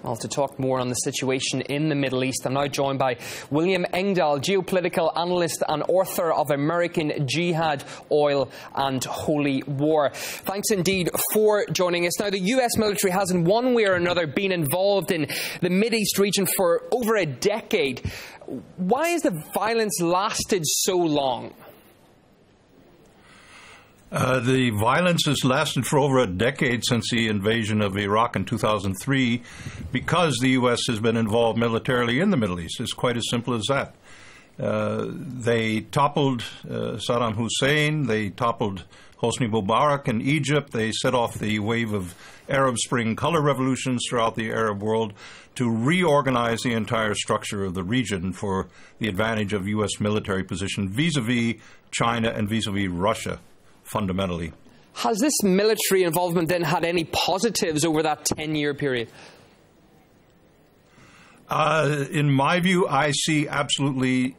Well, to talk more on the situation in the Middle East, I'm now joined by William Engdahl, geopolitical analyst and author of American Jihad, Oil and Holy War. Thanks indeed for joining us. Now, the US military has in one way or another been involved in the Mideast region for over a decade. Why has the violence lasted so long? The violence has lasted for over a decade since the invasion of Iraq in 2003 because the U.S. has been involved militarily in the Middle East. It's quite as simple as that. They toppled Saddam Hussein. They toppled Hosni Mubarak in Egypt. They set off the wave of Arab Spring color revolutions throughout the Arab world to reorganize the entire structure of the region for the advantage of U.S. military position vis-a-vis China and vis-a-vis Russia. Fundamentally. Has this military involvement then had any positives over that 10-year period? In my view, I see absolutely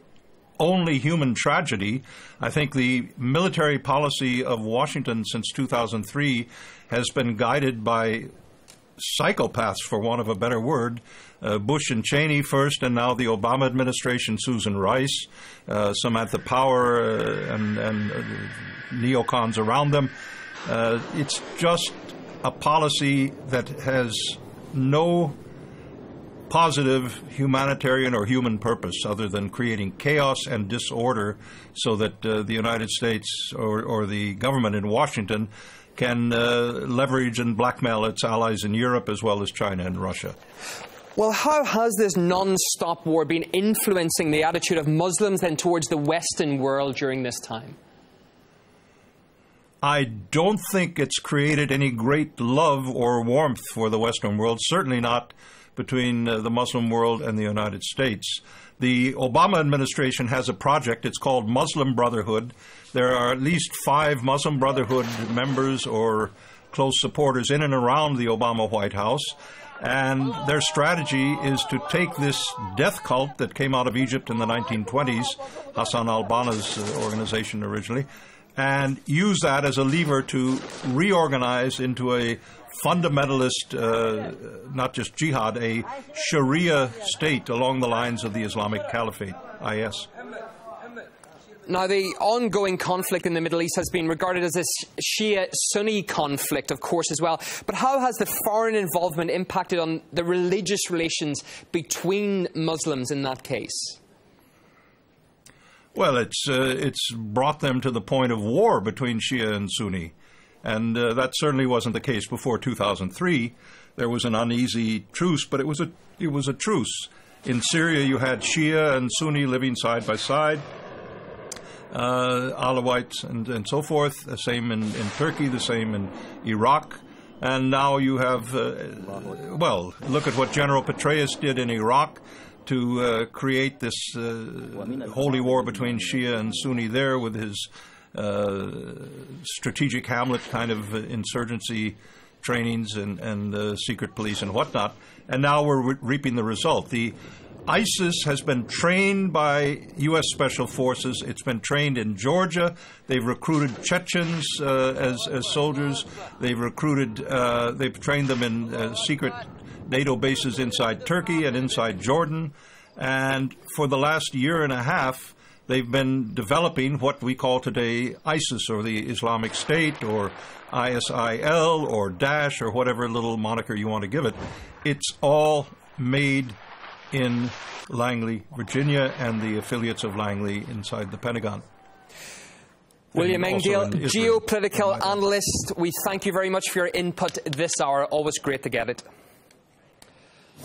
only human tragedy. I think the military policy of Washington since 2003 has been guided by psychopaths, for want of a better word. Bush and Cheney first, and now the Obama administration, Susan Rice, Samantha Power, and neocons around them. It's just a policy that has no positive humanitarian or human purpose other than creating chaos and disorder so that the United States or the government in Washington can leverage and blackmail its allies in Europe as well as China and Russia. Well, how has this non-stop war been influencing the attitude of Muslims then towards the Western world during this time? I don't think it's created any great love or warmth for the Western world, certainly not between the Muslim world and the United States. The Obama administration has a project. It's called Muslim Brotherhood. There are at least 5 Muslim Brotherhood members or close supporters in and around the Obama White House. And their strategy is to take this death cult that came out of Egypt in the 1920s, Hassan al-Banna's organization originally, and use that as a lever to reorganize into a fundamentalist, not just jihad, a Sharia state along the lines of the Islamic caliphate, IS. Now, the ongoing conflict in the Middle East has been regarded as this Shia-Sunni conflict, of course, as well. But how has the foreign involvement impacted on the religious relations between Muslims in that case? Well, it's brought them to the point of war between Shia and Sunni. And that certainly wasn't the case before 2003. There was an uneasy truce, but it was a truce. In Syria, you had Shia and Sunni living side by side. Alawites and so forth, the same in Turkey, the same in Iraq. And now you have, well, look at what General Petraeus did in Iraq to create this holy war between Shia and Sunni there with his strategic Hamlet kind of insurgency trainings and secret police and whatnot. And now we're reaping the result. The ISIS has been trained by U.S. Special Forces. It's been trained in Georgia. They've recruited Chechens as soldiers. They've trained them in secret NATO bases inside Turkey and inside Jordan. And for the last year and a half, they've been developing what we call today ISIS, or the Islamic State, or ISIL, or Daesh, or whatever little moniker you want to give it. It's all made in Langley, Virginia, and the affiliates of Langley inside the Pentagon. William Engdahl, geopolitical analyst, we thank you very much for your input this hour. Always great to get it.